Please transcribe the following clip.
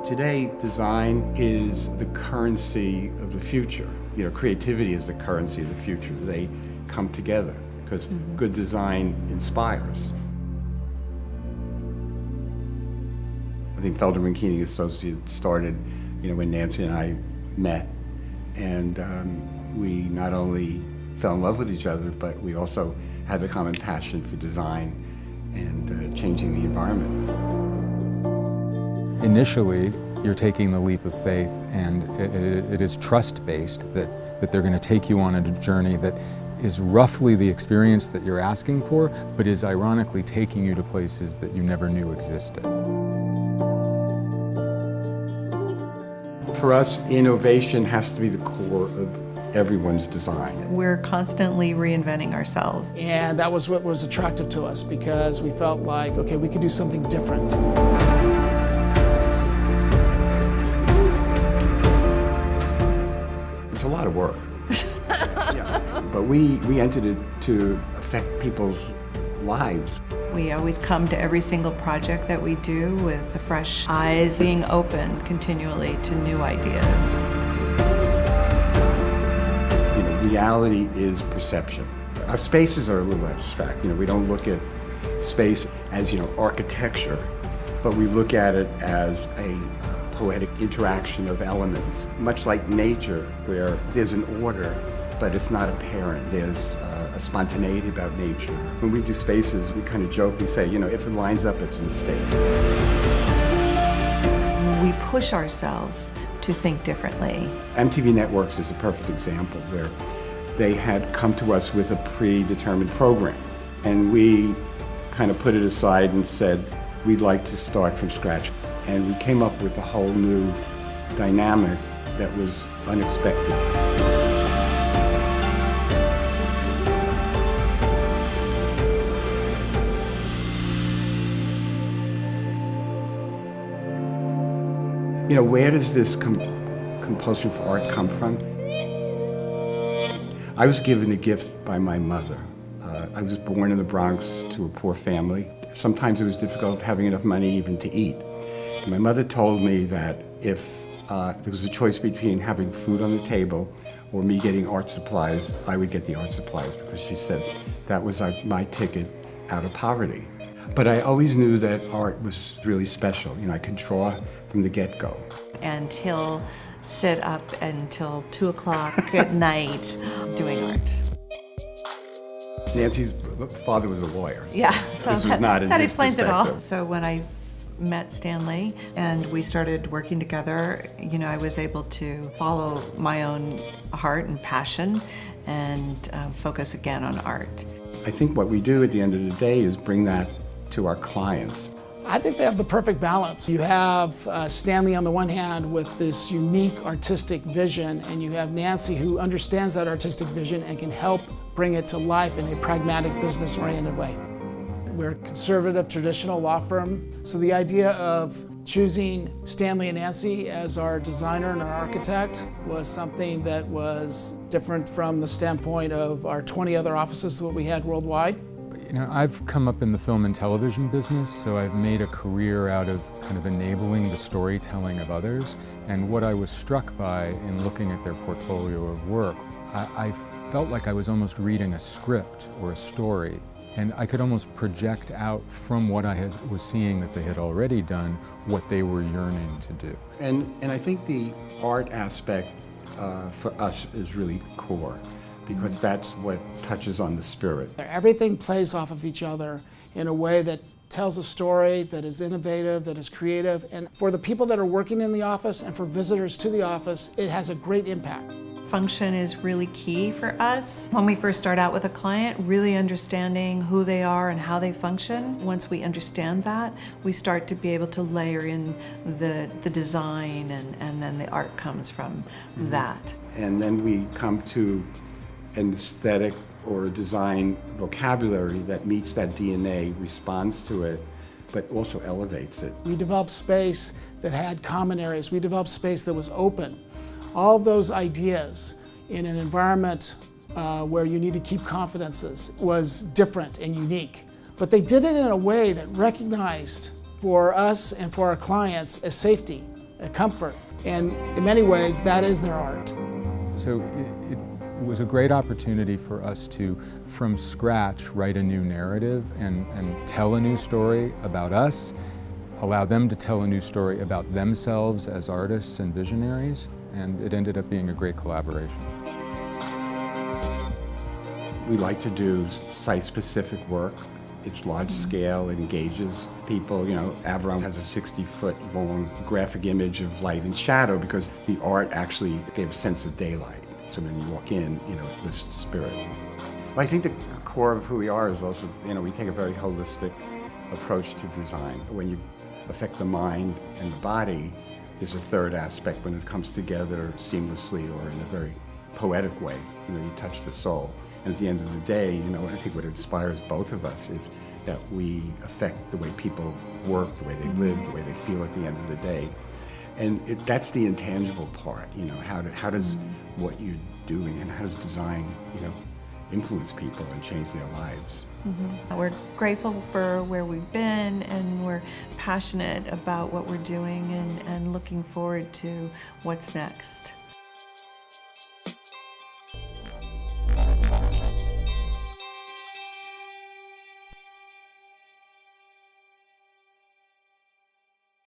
Today, design is the currency of the future. You know, creativity is the currency of the future. They come together because good design inspires. I think Felderman Keatinge Associates started, when Nancy and I met, and we not only fell in love with each other, but we also had the common passion for design and changing the environment. Initially, you're taking the leap of faith, and it is trust-based, that they're going to take you on a journey that is roughly the experience that you're asking for, but is ironically taking you to places that you never knew existed. For us, innovation has to be the core of everyone's design. We're constantly reinventing ourselves. And that was what was attractive to us, because we felt like, okay, we could do something different. It's a lot of work. Yeah. But we entered it to affect people's lives. We always come to every single project that we do with the fresh eyes, being open continually to new ideas. Reality is perception. Our spaces are a little abstract. We don't look at space as, architecture, but we look at it as a poetic interaction of elements, much like nature, where there's an order, but it's not apparent. There's a spontaneity about nature. When we do spaces, we kind of joke, we say, if it lines up, it's a mistake. We push ourselves to think differently. MTV Networks is a perfect example where they had come to us with a predetermined program, and we kind of put it aside and said, we'd like to start from scratch. And we came up with a whole new dynamic that was unexpected. Where does this compulsion for art come from? I was given a gift by my mother. I was born in the Bronx to a poor family. Sometimes it was difficult having enough money even to eat. And my mother told me that if there was a choice between having food on the table or me getting art supplies, I would get the art supplies, because she said that was my ticket out of poverty. But I always knew that art was really special. I could draw from the get-go. And he'll sit up until 2 o'clock at night doing art. Nancy's father was a lawyer. Yeah, so this was not in that his explains it all. perspective. So when I met Stanley and we started working together, I was able to follow my own heart and passion and focus again on art. I think what we do at the end of the day is bring that to our clients. I think they have the perfect balance. You have Stanley on the one hand with this unique artistic vision, and you have Nancy who understands that artistic vision and can help bring it to life in a pragmatic, business-oriented way. We're a conservative, traditional law firm, so the idea of choosing Stanley and Nancy as our designer and our architect was something that was different from the standpoint of our 20 other offices that we had worldwide. I've come up in the film and television business, so I've made a career out of kind of enabling the storytelling of others. And what I was struck by in looking at their portfolio of work, I felt like I was almost reading a script or a story. And I could almost project out from what I was seeing that they had already done, what they were yearning to do. And I think the art aspect for us is really core, because that's what touches on the spirit. Everything plays off of each other in a way that tells a story that is innovative, that is creative, and for the people that are working in the office and for visitors to the office, it has a great impact. Function is really key for us. When we first start out with a client, really understanding who they are and how they function. Once we understand that, we start to be able to layer in the design, and then the art comes from that. And then we come to an aesthetic or a design vocabulary that meets that DNA, responds to it, but also elevates it. We developed space that had common areas. We developed space that was open. All of those ideas in an environment where you need to keep confidences was different and unique. But they did it in a way that recognized for us and for our clients as safety. a comfort. And in many ways, that is their art. So it was a great opportunity for us to, from scratch, write a new narrative and tell a new story about us, allow them to tell a new story about themselves as artists and visionaries, and it ended up being a great collaboration. We like to do site-specific work. It's large scale, it engages people. You know, Avalon has a 60-foot long graphic image of light and shadow because the art actually gave a sense of daylight. So when you walk in, you know, it lifts the spirit. Well, I think the core of who we are is also, you know, we take a very holistic approach to design. When you affect the mind and the body, there's a third aspect when it comes together seamlessly or in a very poetic way. You know, you touch the soul. And at the end of the day, you know, I think what inspires both of us is that we affect the way people work, the way they live, the way they feel at the end of the day. And that's the intangible part, you know, how does what you're doing and how does design, you know, influence people and change their lives. We're grateful for where we've been, and we're passionate about what we're doing and looking forward to what's next.